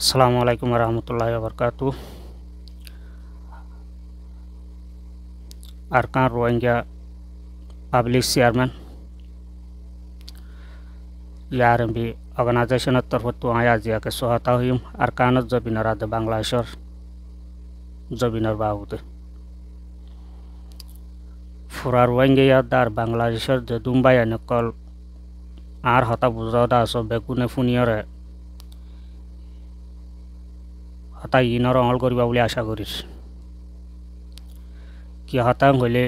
Assalamualaikum warahmatullahi wabarakatuh. Arkan Rohingya Public Chairman यारंबी organisation तरफ आया जिया के सोहता हुई अरकान जबिनर आद बांग्लादेशर जबिनर बाबूते फुरा रोहिंग्या यादार बांग्लादेशर जे दुम्बाई नकल आर हता बुझादा सो बेकुने फुनियरे हता इनर अमल करिबा बुली आशा करिस कि हतां हইলে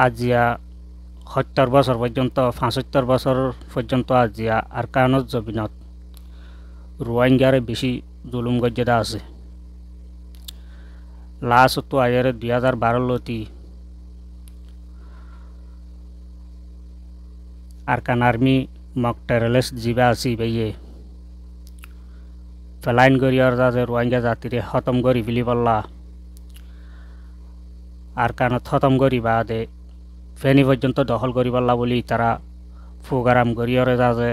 আজিয়া ৭০ বছর পর্যন্ত ৭৫ বছর পর্যন্ত আজিয়া আরকানত জবিনত রোহিঙ্গারে বেশি জুলুম গজ্জেদা আছে লাস্ট তো আয়ের 2012 লতি আরকান আর্মি মক টেররিস্ট জিবা আসি বেয়ে ফেলাইন গরিয়ার যে রোহিঙ্গা জাতিরে খতম করি ফেলি বললা আরকানত খতম করি বাদে ফেনি পর্যন্ত দখল করি পারলা বলি তারা ফুগারাম গরিয়রে যাতে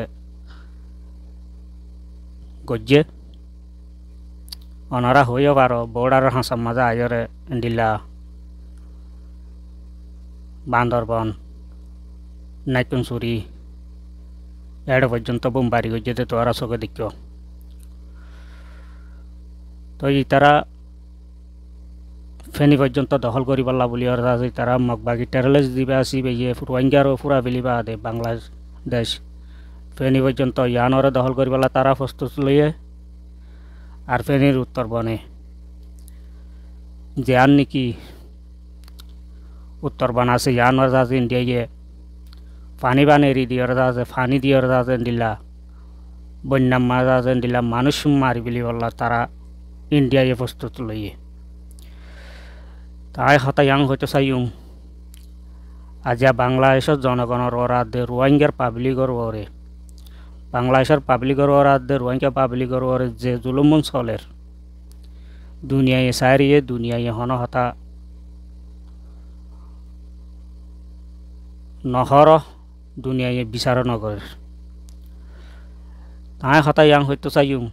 গজ্জে অনারা হইও পারো বর্ডার হাসাম মাজা আয়রে দিলা বান্দরবন নাইকুনসুরি এড় পর্যন্ত বোমবারি গজ্জেতে তোরা চোখে দেখিও তো তারা ফেনি পর্যন্ত দখল করি পারলা বলি আর তারা মগবাগি টেররিস্ট দিবে আসি বেয়ে রোহিঙ্গারও পুরা বেলিবা দে বাংলাদেশ ফেনি পর্যন্ত ইয়ানরে দখল করি পারলা তারা প্রস্তুত লইয়ে আর ফেনির উত্তর বনে যে আর নাকি উত্তর বন আছে ইয়ানর যাতে ইন্ডিয়ায় পানি বান এরি দিয়ার যাতে পানি দিয়ার যাতে দিলা বন্যা মাজা দিলা মানুষ মারি বলি বললা তারা ইন্ডিয়ায় প্রস্তুত লইয়ে তাই হতায়াং হইতে চাইম আজিয়া বাংলাদেশের জনগণের ওরাদে রোহিঙ্গার পাবলিকর ওরে বাংলাদেশের পাবলিকর ওরাদে রোহিঙ্গা পাবলিকর ওরে যে জুলুমন চলের দুনিয়ায় সারিয়ে দুনিয়ায় হন হতা নহর দুনিয়ায় বিচার নগরের তাই হতায়াং হইতে চাইম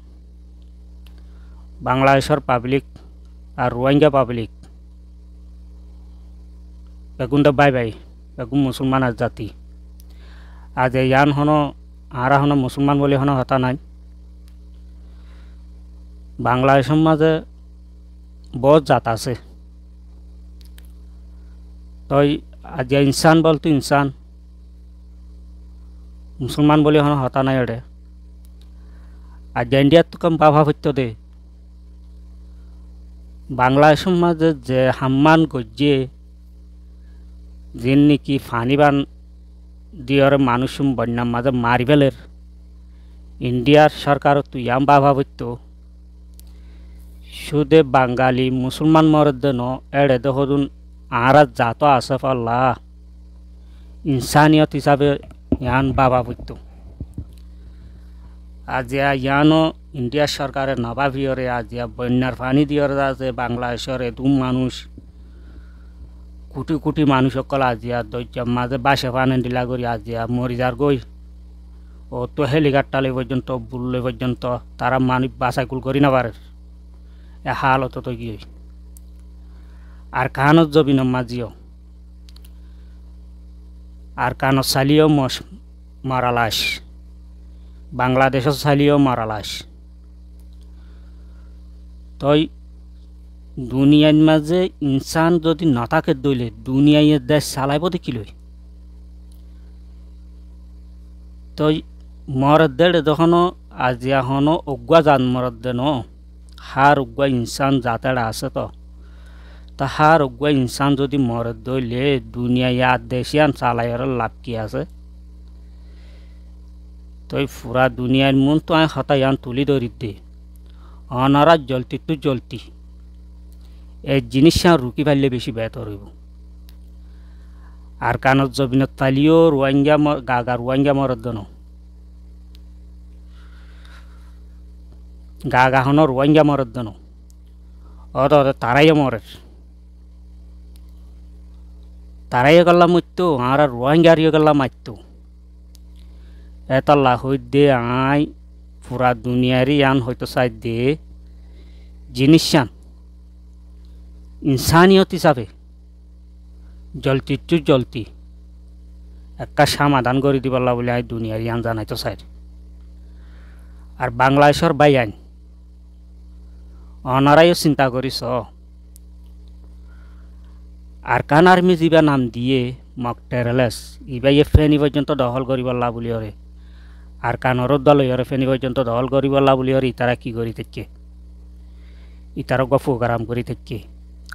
বাংলাদেশের পাবলিক আর রোহিঙ্গা পাবলিক বেগুনটা বাই বাই বেগুন মুসলমান আর জাতি আজ ইয়ান হন আরা হন মুসলমান বলে হন হতা নাই বাংলাদেশের মাঝে বহুত জাত আছে তই আজ ইনসান বলতো ইনসান মুসলমান বলে হন হতা নাই এড়ে আজ ইন্ডিয়াত তো কম বাভা হইতো দে বাংলাদেশের মাঝে যে হাম্মান গজ্জে যেন নাকি ফানিবান দিয়র মানুষ বন্যার মাঝে মারি ফেলের ইন্ডিয়ার সরকার তুই ইয়াম বাবা হইত সুদে বাঙালি মুসলমান মরদে ন এড়ে দেখুন আর জাত আছে পাল্লা ইনসানিয়ত হিসাবে ইয়ান বাবা হইত আজিয়া ইয়ানো ইন্ডিয়ার সরকারের নবাবিয়রে আজিয়া বন্যার পানি দিয়র আছে বাংলাদেশের এদুম মানুষ কোটি কোটি মানুষ সকল আজিয়া দৈত্য মাঝে বাসে পানি দিলা করি আজিয়া মরি যার গই ও তো হেলিকপ্টার পর্যন্ত বুললে পর্যন্ত তারা মানুষ বাসাইকুল করি না পারে এ হালত তো গিয়ে আর কানত জবিন মাঝিও আর কানত চালিও মারালাস বাংলাদেশের চালিও মারালাস তই দুনিয়ার মাঝে ইনসান যদি নাথাকে দইলে দুনিয়ায় দেশ চালাইব দেখিলই তই মরদেড় যখন আজিয়া হন অগুয়া জান মরদে ন হার অগুয়া ইনসান জাতেড়া আছে তো তা হার অগুয়া ইনসান যদি মরদ দইলে দুনিয়ায় আর দেশিয়ান চালাইয়ের লাভ কি আছে তই পুরা দুনিয়ার মন তো আয় হতায়ান তুলি ধরি দে অনারা জলতি তো জলতি এই জিনিস রুকি পারলে বেশি বেহতর হইব আর কানত জবিনত পালিও রোহিঙ্গা গাগা রোহিঙ্গা মরদন গাগা হন রোহিঙ্গা মরদন অত তারাই মরে তারাই গল্লা মরতো আর রোহিঙ্গার গল্লা মারতো এতলা হই দে আই পুরা দুনিয়ারই আন হয়তো চাই দে জিনিসান ইনসানিয়ত হিসাবে জলতির জলতি একটা সমাধান করে দিবলা বলে আই দুনিয়ার ইয়ান জানাইতো চাই আর বাংলাদেশের বাইআইন অনারাইও চিন্তা করিস আরকান আর্মি যা নাম দিয়ে মক টেরলেস ইবাই ফেনি পর্যন্ত দখল করিবলা বলি ওরে আরকানর দল ওরে ফেনি পর্যন্ত দখল করিবলা বলি ওরে ইতারা কি করি থেকে ইতারা গফু কারাম করি থেকে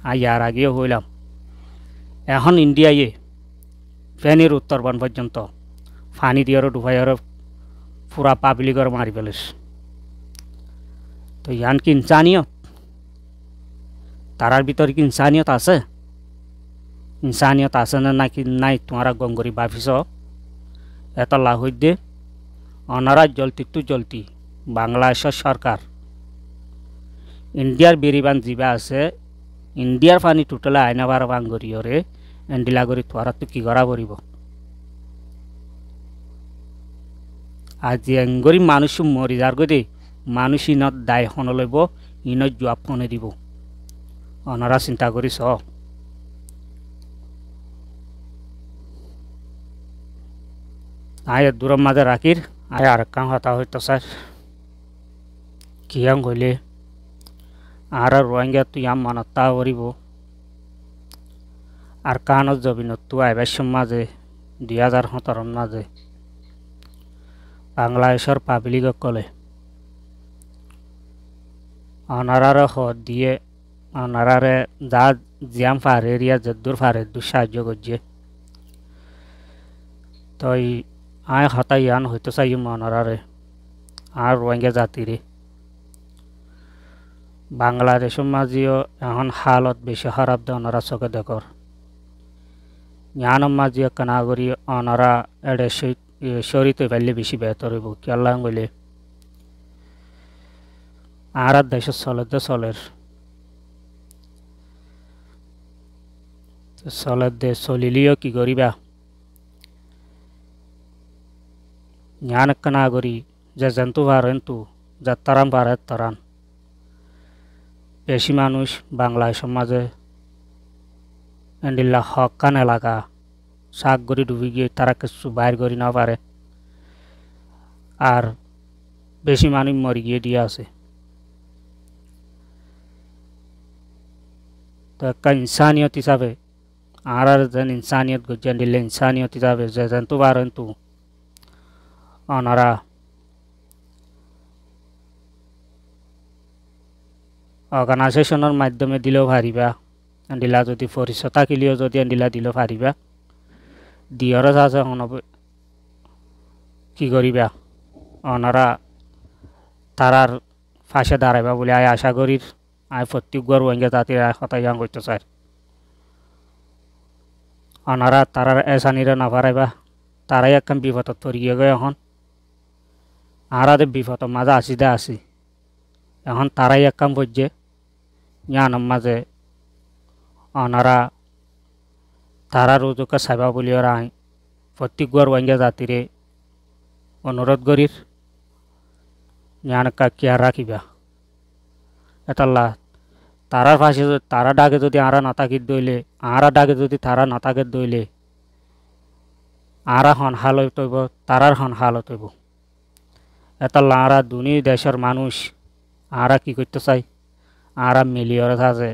আর আগেও হইলাম এখন ইন্ডিয়ায় ফেনির উত্তরবন পর্যন্ত ফানি দিয়ে ডুবাই পুরা পাবলিকর মারি পেলিস তো ইয়ান কি ইনসানিয়ত তারার ভিতরে কি ইনসানিয়ত আছে ইনসানিয়ত আছে না নাকি নাই তোমারা গঙ্গরি ভাবিস এত লাভ হইতে অনারা জলতি বাংলাদেশের সরকার ইন্ডিয়ার বেরিবান যা আছে ইন্ডিয়ার পানি টোটালে আইনাবার বাঙ্গরিয়রে এন্ডিলা করি তোরা তো কি করা পড়ব আজি এঙ্গরি মানুষ মরি যার গতি মানুষ ইনত দায় হন লইব ইনত জবাব ফোনে দিব অনারা চিন্তা করিস আয় দূরের মাঝে রাখির আয় আর কাম হতা হইতো স্যার কিয়াং হইলে আর রোহিঙ্গা তুই আম মানতা করিব আর কানত জবিনত তু আইবার মাঝে 2017 মাঝে বাংলাদেশের পাবলিক কলে অনারারে হদ দিয়ে অনারারে যা জিয়াম ফারে এরিয়া যদ্দুর ফারে দু সাহায্য করছে তই আয় হতা ইয়ান হইতো চাই অনারারে আর রোহিঙ্গা জাতিরে বাংলাদেশের মাঝেও এখন হালত বেশি খারাপ দে অনারা চোখে দেখর ইয়ানোর মাঝে কানা করি অনারা এড়ে শরীরে ফেললে বেশি বেহতর হইব কেলা বলে আর দেশের চলের দে চলিলিও কি করিবা ইয়ান কানা করি যে জন্তু পারেন তু যাত্রাম পারে তারান বেশি মানুষ বাংলাদেশের মাঝে এন্ডিল্লা হকান এলাকা শাক গড়ি ডুবি গিয়ে তারা কিছু বাইর করি না পারে আর বেশি মানুষ মরি গিয়ে দিয়ে আছে তো একটা ইনসানিয়ত হিসাবে আর যেন ইনসানিয়ত গজ্জান দিলে ইনসানিয়ত হিসাবে যে জন্তু পারেন তু অনারা অর্গানাইজেশনের মাধ্যমে দিলেও পারিবা এন্ডিলা যদি পরিচয় থাকিলেও যদি এন্ডিলা দিলেও পারিবা দিয়র আছে কি করিবা অনারা তারার ফাঁসে দাঁড়াইবা বলে আয় আশা করি আয় প্রত্যেক গড় ওয়াঙ্গে জাতির কথা ইয়াং করতে চাই অনারা তারার এসানিরে না পারাইবা তারাই একখান বিপদত তরিয়ে গয় এখন আরাদের বিপদর মাঝে আসি এখন তারাই এক কাম করছে ইয়ানোর মাঝে অনারা তারা রোজকে চাইবা বলি আই প্রত্যেক গড় ওয়াঙ্গে জাতিরে অনুরোধ করির ইয়ানকা কেয়ার রাখিবা এতাল্লা তারার পাশে তারা ডাকে যদি আরা নাতাকির দইলে আরা ডাকে যদি তারা নাতাকের দইলে আরা হন হাল হইব তারার হন হাল হইব এতাল্লা আরা দুনি দেশের মানুষ আরা কি করতে চাই আরা মিলিয়র আছে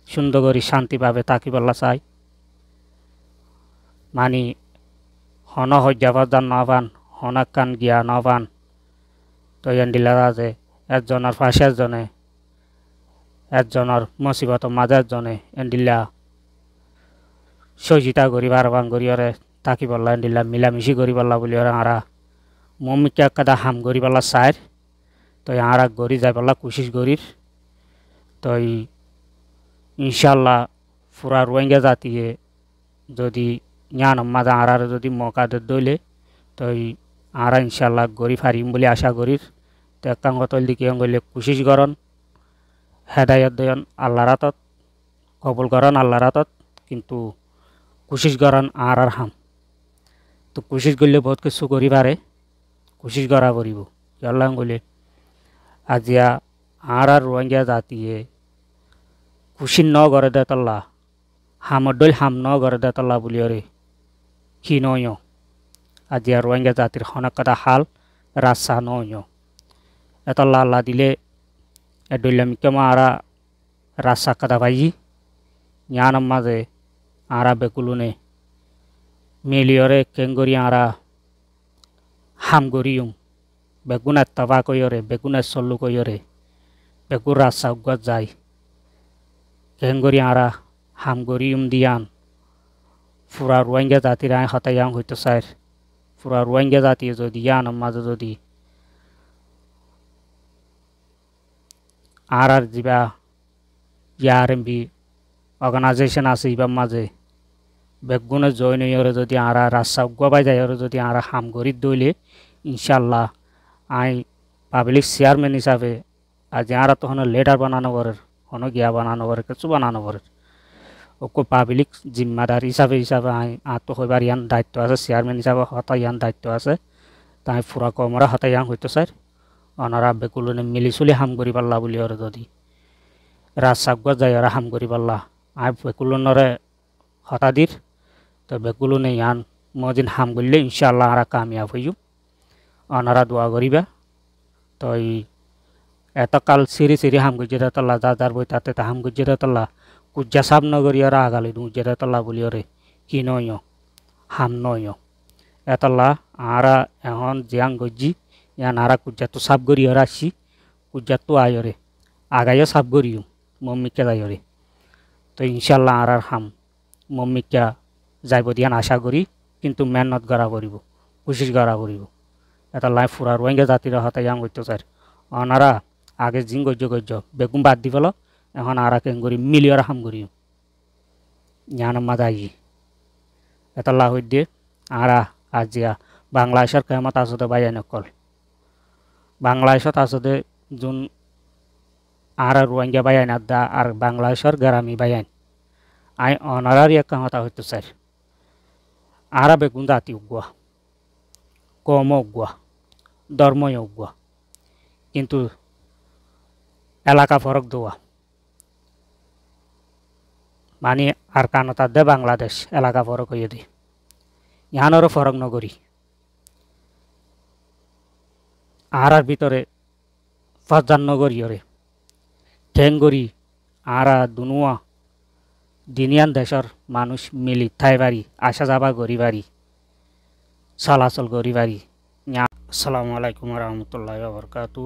সুন্দর করে শান্তিভাবে থাকিবলা চাই মানি হন হজ্জাবাজান নবান হনাকান গিয়া নবান তো এন্ডিলা আছে একজনের পাশে একজনের মুসিবতর মাঝে একজনে এন্ডিলা সহযোগিতা করি বারবান করিয়রে থাকিবলা এন্ডিলা মিলামিশি করিবলা বলি আরা মমিকে একটা হাম করিবলা চাই তো আর গড়ি যাইবলা কোশিশ করির তো ইনশাল্লাহ পুরা রোহিঙ্গা জাতিয়ে যদি ইয়ানোর মাঝে আর যদি মৌকা দইলে তো আর ইনশাল্লাহ গড়ি ফারিম বলে আশা করির তো একাং হতল দিকে গেলে কোশিশ করন হেদায়ত দেন আল্লাহর হাতত কবুল করন আল্লাহর হাতত কিন্তু কোশিশ করন আর হাম তো কোশিশ করলে বহুত কিছু করি পারে কোশিশ করা করিব ইয়াল্লাং গলে আজিয়া আর রোহিঙ্গা জাতিয়ে খুশি ন গড়ে দে তল্লা হামডল হাম ন গড়ে দে তল্লা বুলিয়রে কি নয় আজিয়া রোহিঙ্গা জাতির হনকতা হাল রাস্তা নয় এতল্লা আল্লাহ দিলে এডলামিকমা আরা রাস্তা কাদা ভাই ஞானம் মাঝে আরা বেকুলুনে মিলিয়রে কেঙ্গরি আরা হাম গরিয়ুম বেগুনা তাবা কইরে বেগুনা সল্লু কইরে বেগুর রাস্তা উগত যায় কেঙ্গরি আরা হাম গরিয়ুম দিয়ান ফুরা রোহিঙ্গা জাতির আয় হতায়াং হইতো স্যার ফুরা রোহিঙ্গা জাতি যদি ঞাனம் মাঝে যদি আর যা ইয়ারএমবি অর্গানাইজেশন আছে ইবার মাঝে বেগুনে জয়েন হইরে যদি আরা রাস্তা উগবাই যায় যদি আরা হাম গরিব দইলে ইনশাল্লাহ আই পাবলিক চেয়ারম্যান হিসাবে আজ আরা তো হন লেটার বানানো করে হন গিয়া বানানো করে কিছু বানানো করে ওকে পাবলিক জিম্মাদার হিসাবে আই তো হইবার ইয়ান দায়িত্ব আছে চেয়ারম্যান হিসাবে হতা ইয়ান দায়িত্ব আছে তাই ফুরা কমরা হতা ইয়াং হইতো স্যার অনারা বেকুলনে মিলি চুলি হাম করি পাল্লা বলি ওরে যদি রাস্তা উগত যায় ওরা হাম করি পাল্লা আই বেকুলনরে হতাদির তো বেকুলনে ইয়ান মজিন হাম করলে ইনশাল্লাহ আরা কামিয়াব হইব অনারা দোয়া করিবা তো এতকাল সিরি সিরি হাম গুজরে তল্লা যার বই তাতে তা হাম গুজরে তল্লা কুজ্জা সাব নগরী ওরা আগালি গুজরে তল্লা বলি ওরে কি নয় হাম নয় এতল্লা আরা এখন জিয়াং গজি ইয়ান আরা কুজ্জা তো সাব গরি ওরা আসি কুজ্জা তো আয়রে আগাইও সাব গরিও মম্মিকে যাইরে তো ইনশাল্লাহ আর হাম মম্মিকা যাইব দিয়ান আশা করি কিন্তু মেহনত করা করিব কোশিশ করা করিব এটা লাই ফুরা রোহিঙ্গা জাতির হতে ইয়াং হইতো স্যার অনারা আগে জিং গজ্য বেগুন বাদ দি পেল এখন আরা কেন করি মিলিয়র হাম করি জ্ঞান মাদাই এটা লা হই দিয়ে আরা আজিয়া বাংলাদেশের কেমত আসতে বাইয়া নকল বাংলাদেশত আসতে যোন আর রোহিঙ্গা বাইয়ান আদা আর বাংলাদেশের গ্রামী বাইয়ান আই অনারার এক কামতা হইতো স্যার আরা বেগুন জাতি উগুয়া কম উগুয়া ধর্মই উগুয়া কিন্তু এলাকা ফরক দেওয়া মানে আর কানতা দে বাংলাদেশ এলাকা ফরক হইয়ে দি ইহানোরও ফরক নগরী আর ভিতরে ফজান নগরীয়রে ঠেঙ্গরি আরা দুনুয়া দিনিয়ান দেশের মানুষ মিলি থাই বাড়ি আসা যাবা গড়ি বাড়ি চলাচল গড়ি বাড়ি আসসালামু আলাইকুম রহমতুল্লাহ বরকাতু